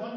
1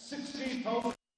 60,000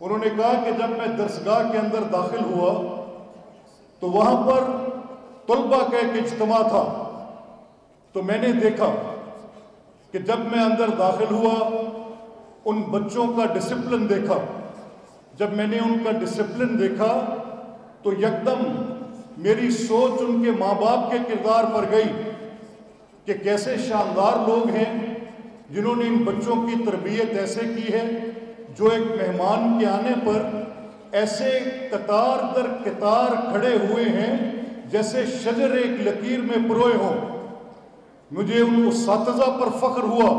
انہوں نے کہا کہ جب میں درسگاہ کے اندر داخل ہوا تو وہاں پر طلبہ کا ایک اجتماع تھا، تو میں نے دیکھا کہ جب میں اندر داخل ہوا ان بچوں کا ڈسپلن دیکھا. جب میں نے ان کا ڈسپلن دیکھا تو یکدم میری سوچ ان کے ماں باپ کے کردار پر گئی کہ کیسے شاندار لوگ ہیں جنہوں نے ان بچوں کی تربیت ایسے کی ہے جو ایک مہمان کے آنے پر ایسے قطار در قطار کھڑے ہوئے ہیں جیسے شجر ایک لکیر میں پروئے ہوں. مجھے ان اساتذہ پر فخر ہوا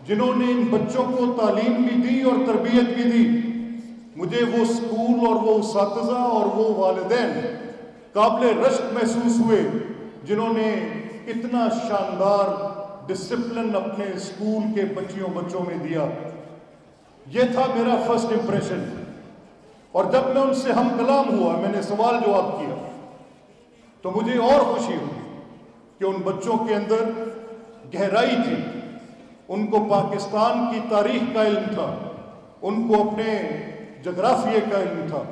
جنہوں نے ان بچوں کو تعلیم بھی دی اور تربیت بھی دی. مجھے وہ اسکول اور وہ اساتذہ اور وہ والدین قابل رشک محسوس ہوئے جنہوں نے اتنا شاندار ڈسپلن اپنے اسکول کے بچوں میں دیا. یہ تھا میرا فرسٹ امپریشن. اور جب میں ان سے ہم کلام ہوا، میں نے سوال جواب کیا، تو مجھے اور خوشی ہوئی کہ ان بچوں کے اندر گہرائی تھی. ان کو پاکستان کی تاریخ کا علم تھا، ان کو اپنے جغرافیے کا علم تھا،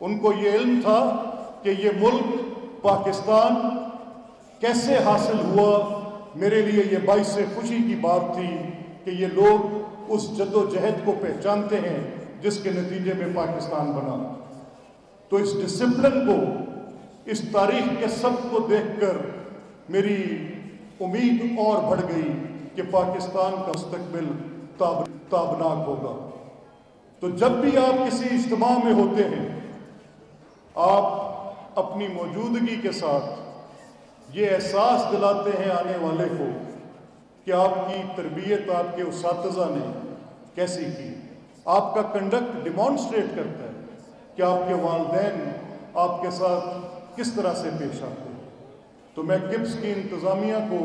ان کو یہ علم تھا کہ یہ ملک پاکستان کیسے حاصل ہوا. میرے لیے یہ باعث خوشی کی بات تھی کہ یہ لوگ اس جد و جہد کو پہچانتے ہیں جس کے نتیجے میں پاکستان بنا. تو اس ڈسپلن کو، اس تاریخ کے سب کو دیکھ کر میری امید اور بڑھ گئی کہ پاکستان کا مستقبل تابناک ہوگا. تو جب بھی آپ کسی اجتماع میں ہوتے ہیں، آپ اپنی موجودگی کے ساتھ یہ احساس دلاتے ہیں آنے والے کو کہ آپ کی تربیت آپ کے اساتذہ نے کیسی کی. آپ کا کنڈکٹ ڈیمانسٹریٹ کرتا ہے کہ آپ کے والدین آپ کے ساتھ کس طرح سے پیش آتے ہیں. تو میں کبس کی انتظامیہ کو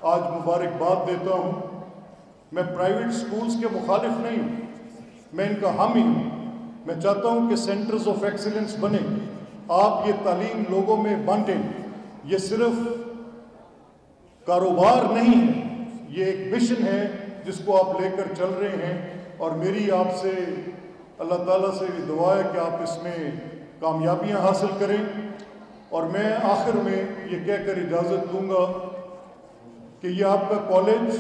آج مبارکباد دیتا ہوں. میں پرائیویٹ سکولز کے مخالف نہیں ہوں، میں ان کا حامی ہوں. میں چاہتا ہوں کہ سینٹرز آف ایکسیلنس بنے، آپ یہ تعلیم لوگوں میں بانٹیں. یہ صرف کاروبار نہیں ہے، یہ ایک مشن ہے جس کو آپ لے کر چل رہے ہیں. اور میری آپ سے اللہ تعالیٰ سے بھی دعا ہے کہ آپ اس میں کامیابیاں حاصل کریں. اور میں آخر میں یہ کہہ کر اجازت دوں گا کہ یہ آپ کا کالج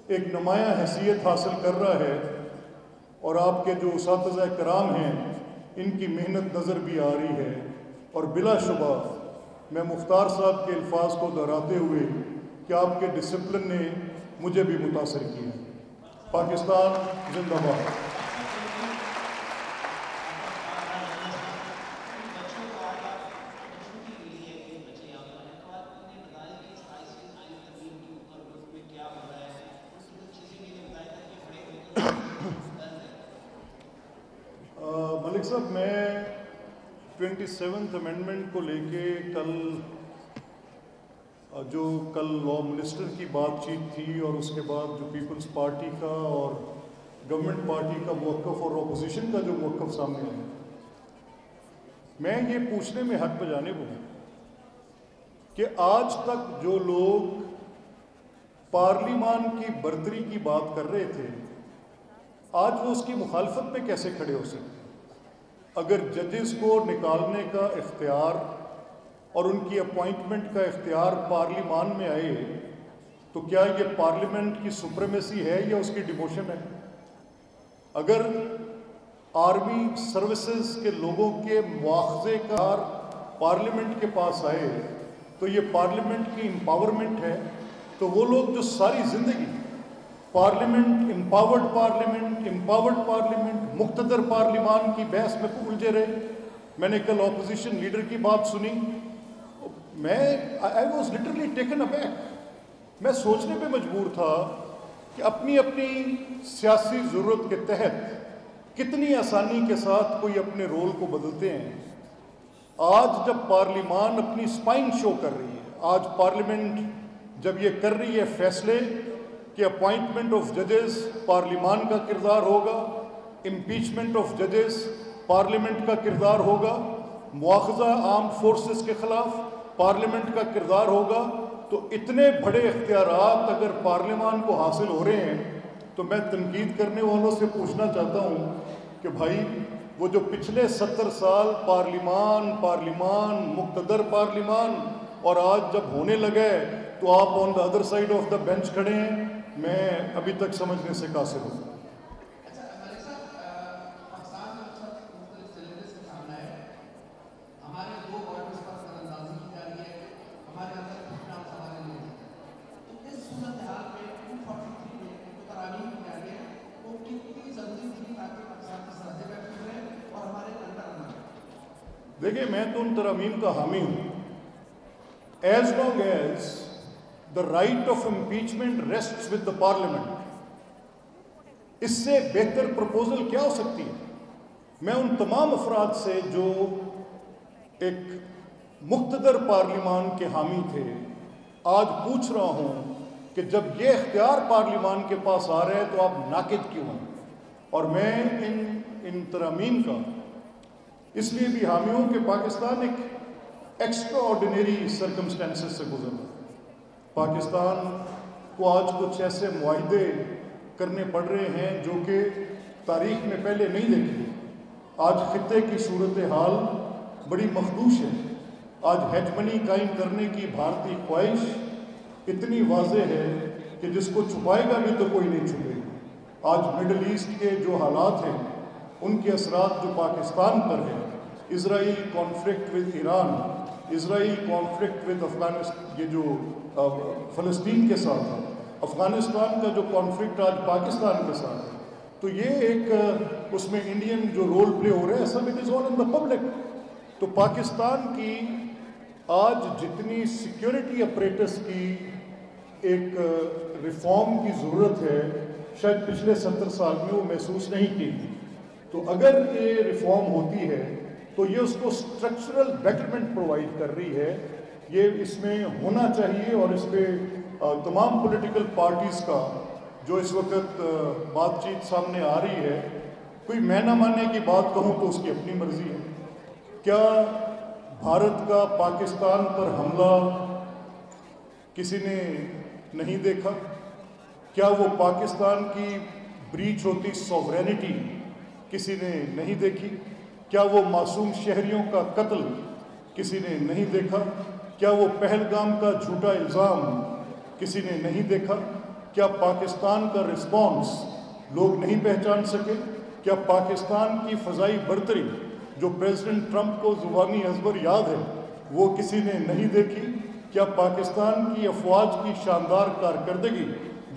ایک نمایاں حیثیت حاصل کر رہا ہے، اور آپ کے جو اساتذہ کرام ہیں ان کی محنت نظر بھی آ رہی ہے. اور بلا شبہ میں مختار صاحب کے الفاظ کو دہراتے ہوئے کہ آپ کے ڈسپلن نے مجھے بھی متاثر کیا. پاکستان زندہ باد. ملک صاحب، میں 27th امینڈمنٹ کو لے کے کل لا منسٹر کی بات چیت تھی، اور اس کے بعد جو پیپلز پارٹی کا اور گورنمنٹ پارٹی کا موقف اور اپوزیشن کا جو موقف سامنے آیا، میں یہ پوچھنے میں حق بجانب ہوں کہ آج تک جو لوگ پارلیمان کی برتری کی بات کر رہے تھے، آج وہ اس کی مخالفت میں کیسے کھڑے ہو سکتے؟ اگر ججز کو نکالنے کا اختیار اور ان کی اپوائنٹمنٹ کا اختیار پارلیمان میں آئے تو کیا یہ پارلیمنٹ کی سپریمیسی ہے یا اس کی ڈیموشن ہے؟ اگر آرمی سروسز کے لوگوں کے مواخذے کا پارلیمنٹ کے پاس آئے تو یہ پارلیمنٹ کی امپاورمنٹ ہے. تو وہ لوگ جو ساری زندگی پارلیمنٹ، امپاورڈ پارلیمنٹ، مقتدر پارلیمان کی بحث میں الجھے رہے. میں نے کل اپوزیشن لیڈر کی بات سنی، I was literally taken aback. میں سوچنے پہ مجبور تھا کہ اپنی سیاسی ضرورت کے تحت کتنی آسانی کے ساتھ کوئی اپنے رول کو بدلتے ہیں. آج جب پارلیمان اپنی سپائن شو کر رہی ہے، آج پارلیمنٹ جب یہ کر رہی ہے فیصلے کہ اپوائنٹمنٹ آف ججز پارلیمان کا کردار ہوگا، امپیچمنٹ آف ججز پارلیمنٹ کا کردار ہوگا، مواخذہ آرم فورسز کے خلاف پارلیمنٹ کا کردار ہوگا، تو اتنے بڑے اختیارات اگر پارلیمان کو حاصل ہو رہے ہیں تو میں تنقید کرنے والوں سے پوچھنا چاہتا ہوں کہ بھائی وہ جو پچھلے 70 سال پارلیمان مقتدر پارلیمان اور آج جب ہونے لگے تو آپ on the other side of the bench کھڑے ہیں، میں ابھی تک سمجھنے سے قاصر ہوں۔ دیکھیں میں تو ان ترامیم کا حامی ہوں، as long as the right of impeachment rests with the parliament. اس سے بہتر پرپوزل کیا ہو سکتی ہے؟ میں ان تمام افراد سے جو ایک مقتدر پارلیمان کے حامی تھے آج پوچھ رہا ہوں کہ جب یہ اختیار پارلیمان کے پاس آ رہے ہیں تو آپ ناقد کیوں ہیں؟ اور میں ان ترامیم کا اس لیے بھی حامی ہوں کہ پاکستان ایک ایکسٹرا آرڈینری سرکمسٹینسز سے گزر رہا ہے۔ پاکستان کو آج کچھ ایسے معاہدے کرنے پڑ رہے ہیں جو کہ تاریخ میں پہلے نہیں دیکھے۔ آج خطے کی صورتحال بڑی مخدوش ہے۔ آج ہیجمنی قائم کرنے کی بھارتی خواہش اتنی واضح ہے کہ جس کو چھپائے گا بھی تو کوئی نہیں چھپے گا۔ آج مڈل ایسٹ کے جو حالات ہیں ان کے اثرات جو پاکستان پر ہیں، Israel conflict with Iran, Israel conflict with Afghanistan, یہ جو فلسطین کے ساتھ ہے، افغانستان کا جو کانفلکٹ آج پاکستان کے ساتھ ہے، تو یہ ایک اس میں انڈین جو رول پلے ہو رہا ہے، سب it is all in the public. تو پاکستان کی آج جتنی سیکیورٹی اپریٹس کی ایک ریفارم کی ضرورت ہے، شاید پچھلے 70 سال میں وہ محسوس نہیں کی۔ تو اگر یہ ریفارم ہوتی ہے تو یہ اس کو اسٹرکچرل بیٹرمنٹ پرووائڈ کر رہی ہے، یہ اس میں ہونا چاہیے۔ اور اس پہ تمام پولیٹیکل پارٹیز کا جو اس وقت بات چیت سامنے آ رہی ہے، کوئی میں نہ ماننے کی بات کہوں تو اس کی اپنی مرضی ہے۔ کیا بھارت کا پاکستان پر حملہ کسی نے نہیں دیکھا؟ کیا وہ پاکستان کی بریچ ہوتی سوورینٹی کسی نے نہیں دیکھی؟ کیا وہ معصوم شہریوں کا قتل کسی نے نہیں دیکھا؟ کیا وہ پہلگام کا جھوٹا الزام کسی نے نہیں دیکھا؟ کیا پاکستان کا رسپانس لوگ نہیں پہچان سکے؟ کیا پاکستان کی فضائی برتری جو پریزیڈنٹ ٹرمپ کو زبانی ازبر یاد ہے وہ کسی نے نہیں دیکھی؟ کیا پاکستان کی افواج کی شاندار کارکردگی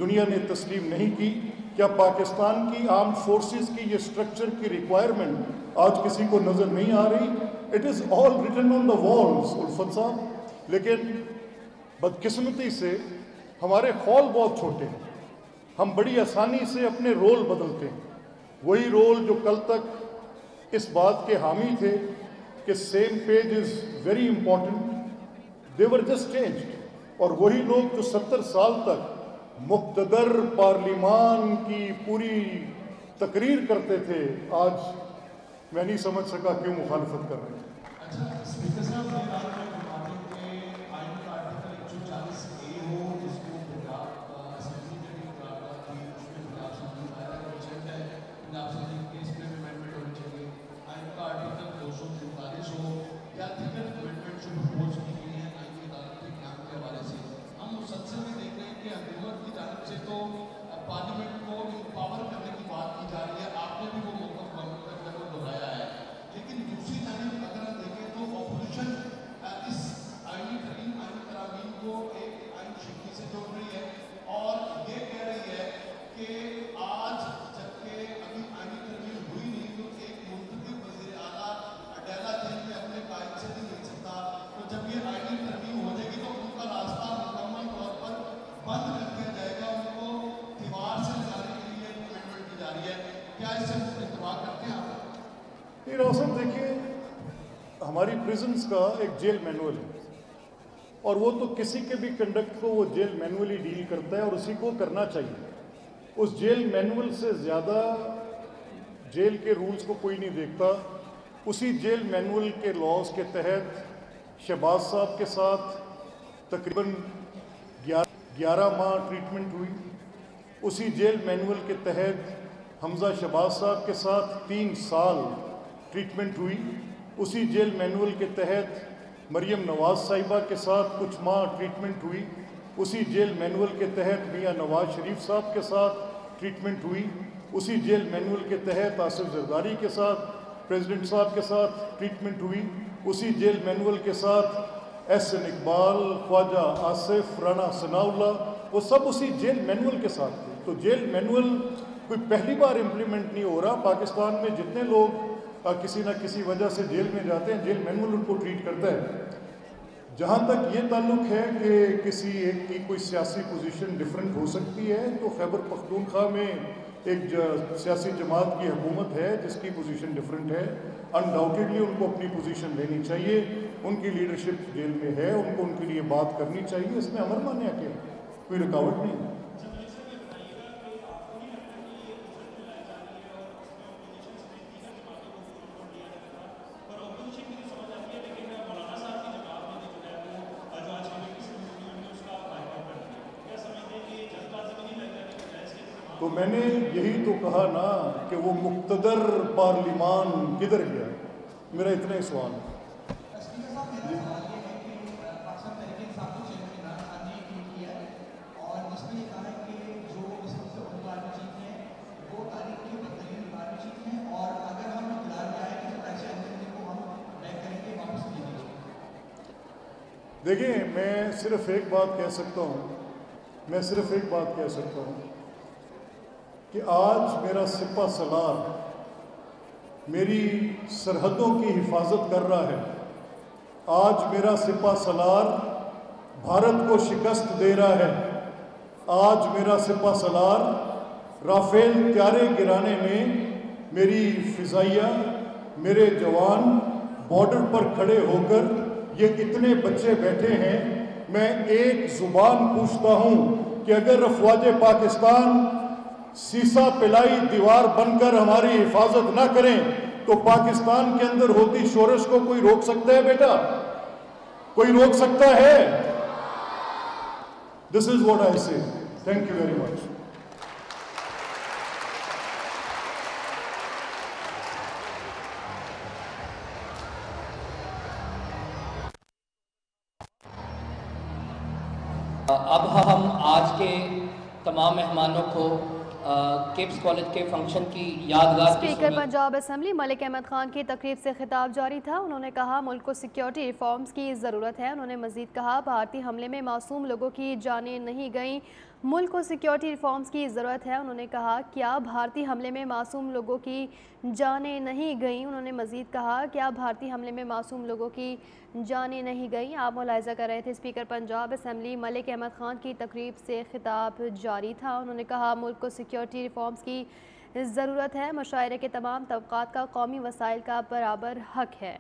دنیا نے تسلیم نہیں کی؟ کیا پاکستان کی آرمڈ فورسز کی یہ سٹرکچر کی ریکوائرمنٹ آج کسی کو نظر نہیں آ رہی؟ It is all written on the walls Ulfat Sahib. لیکن بدقسمتی سے ہمارے خول بہت چھوٹے ہیں، ہم بڑی آسانی سے اپنے رول بدلتے ہیں۔ وہی رول جو کل تک اس بات کے حامی تھے کہ same page is very important, they were just changed. اور وہی لوگ جو 70 سال تک مقتدر پارلیمان کی پوری تقریر کرتے تھے، آج میں نہیں سمجھ سکا کیوں مخالفت کر رہے ہیں۔ اچھا اسپیکر صاحب، یہ بات میں بتاتے ہیں کہ آئین کا آرٹیکل 140A ہو جس کو پنجاب اسمبلی میں بھی قرار تھی، اس میں پنجاب اسمبلی کا ریپرزینٹ ہے، پنجاب اسمبلی کے اس میں امینڈمنٹ ہونی چاہیے۔ آئین کا آرٹیکل 243 ہو یا دیگر امینڈمنٹ جو پرپوز کی گئی ہیں آئینی عدالت کے قیام کے حوالے سے، ہم مسلسل میں دیکھ رہے ہیں کہ حکومت کی جانب سے تو پارلیمنٹ کو امپاور کرنے کی بات کی جا رہی ہے، آپ نے بھی وہ موقف دہرایا ہے، لیکن دوسری جانب اگر ہم دیکھیں تو اپوزیشن اس آئینی ترامیم کو ایک آئین شکلی سے جوڑ رہی ہے اور یہ کہہ رہی ہے کہ آج جبکہ ابھی آئینی ترمیم ہوئی نہیں تو ایک منتخب وزیر اعلیٰ اڈیلا جیل میں اپنے قائد سے نہیں مل سکتا، تو جب یہ آئینی ترمیم ہو جائے گی تو ان کا راستہ مکمل طور پر بند کر دیا جائے گا، ان کو دیوار سے لگانے کے لیے امینڈمنٹ کی جا رہی ہے۔ کیا اس سے اتفاق کرتے ہیں آپ؟ یہ روشن دیکھیے، ہماری پریزنس کا ایک جیل مینول ہے اور وہ تو کسی کے بھی کنڈکٹ کو وہ جیل مینول ہی ڈیل کرتا ہے اور اسی کو کرنا چاہیے۔ اس جیل مینول سے زیادہ جیل کے رولز کو کوئی نہیں دیکھتا۔ اسی جیل مینول کے لاز کے تحت شہباز صاحب کے ساتھ تقریباً 11 ماہ ٹریٹمنٹ ہوئی، اسی جیل مینول کے تحت حمزہ شہباز صاحب کے ساتھ 3 سال ٹریٹمنٹ ہوئی. اسی جیل مینول کے تحت مریم نواز صاحبہ کے ساتھ کچھ ماہ ٹریٹمنٹ ہوئی. اسی جیل مینول کے تحت میاں نواز شریف صاحب کے ساتھ ٹریٹمنٹ ہوئی. اسی جیل مینول کے تحت آصف زرداری کے ساتھ پریزیڈنٹ صاحب کے ساتھ ٹریٹمنٹ ہوئی. اسی جیل مینول کے ساتھ احسن اقبال، خواجہ آصف، رانا ثناء اللہ، وہ سب اسی جیل مینول کے ساتھ تھے. تو جیل مینول کوئی پہلی بار امپلیمنٹ نہیں ہو رہا. پاکستان میں جتنے لوگ کسی نہ کسی وجہ سے جیل میں جاتے ہیں، جیل مینول ان کو ٹریٹ کرتا ہے. جہاں تک یہ تعلق ہے کہ کسی ایک کی کوئی سیاسی پوزیشن ڈیفرنٹ ہو سکتی ہے، تو خیبر پختونخوا میں ایک سیاسی جماعت کی حکومت ہے جس کی پوزیشن ڈیفرنٹ ہے. انڈاؤٹیڈلی ان کو اپنی پوزیشن لینی چاہیے. ان کی لیڈرشپ جیل میں ہے، ان کو ان کے لیے بات کرنی چاہیے. اس میں امر مانیہ کے کوئی رکاوٹ نہیں ہے. تو میں نے یہی تو کہا نا کہ وہ مقتدر پارلیمان کدھر گیا. میرا اتنا ہی سوال ہے. دیکھیں، میں صرف ایک بات کہہ سکتا ہوں کہ آج میرا سپہ سالار میری سرحدوں کی حفاظت کر رہا ہے. آج میرا سپہ سالار بھارت کو شکست دے رہا ہے. آج میرا سپہ سالار رافیل طیارے گرانے میں میری فضائیہ، میرے جوان بارڈر پر کھڑے ہو کر، یہ اتنے بچے بیٹھے ہیں. میں ایک زبان پوچھتا ہوں کہ اگر افواج پاکستان سیسا پلائی دیوار بن کر ہماری حفاظت نہ کریں تو پاکستان کے اندر ہوتی شورش کو کوئی روک سکتا ہے بیٹا؟ کوئی روک سکتا ہے؟ This is what I say. Thank you very much. اب ہم آج کے تمام مہمانوں کو کپس کالج کے فنکشن کی یادگار. اسپیکر پنجاب اسمبلی ملک احمد خان کی تقریب سے خطاب جاری تھا. انہوں نے کہا ملک کو سیکیورٹی ریفارمز کی ضرورت ہے. انہوں نے مزید کہا بھارتی حملے میں معصوم لوگوں کی جانیں نہیں گئیں. ملک کو سیکیورٹی ریفارمز کی ضرورت ہے. انہوں نے کہا کیا بھارتی حملے میں معصوم لوگوں کی جانیں نہیں گئیں. انہوں نے مزید کہا کیا بھارتی حملے میں معصوم لوگوں کی جانیں نہیں گئیں. آپ ملاحظہ کر رہے تھے اسپیکر پنجاب اسمبلی ملک احمد خان کی تقریب سے خطاب جاری تھا. انہوں نے کہا ملک کو سیکیورٹی ریفارمز کی ضرورت ہے. معاشرے کے تمام طبقات کا قومی وسائل کا برابر حق ہے.